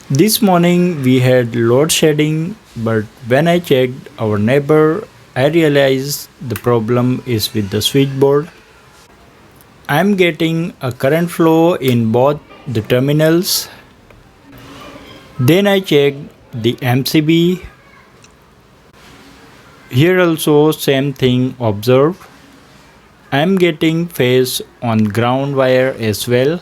This morning we had load shedding, but when I checked our neighbor, I realized the problem is with the switchboard. I'm getting a current flow in both the terminals. Then I checked the MCB. Here also same thing observed. I'm getting phase on ground wire as well.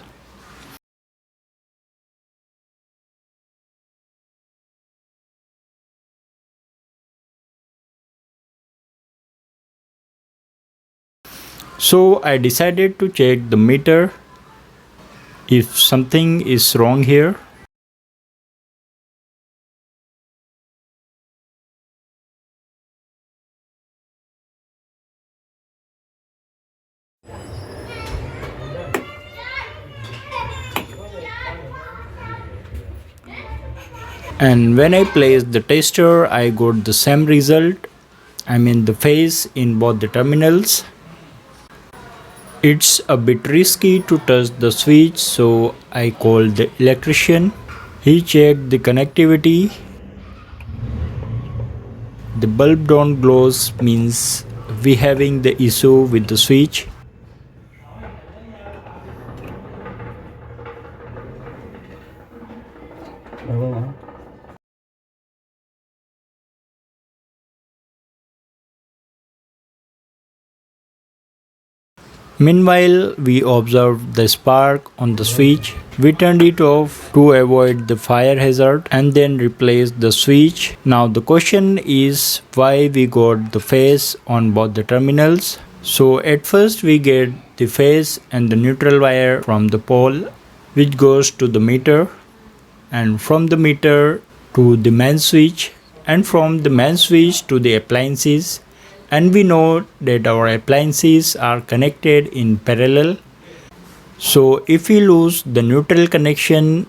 So I decided to check the meter if something is wrong here. And when I placed the tester, I got the same result. I mean the phase in both the terminals. It's a bit risky to touch the switch, so I called the electrician. He checked the connectivity. The bulb don't glows means we having the issue with the switch. Meanwhile, we observed the spark on the switch. We turned it off to avoid the fire hazard and then replaced the switch. Now the question is why we got the phase on both the terminals. So at first we get the phase and the neutral wire from the pole which goes to the meter, and from the meter to the main switch, and from the main switch to the appliances. And we know that our appliances are connected in parallel. So if we lose the neutral connection,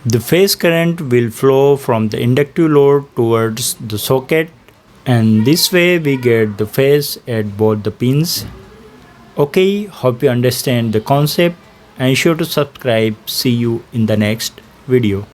the phase current will flow from the inductive load towards the socket, and this way we get the phase at both the pins. Okay, hope you understand the concept and sure to subscribe. See you in the next video.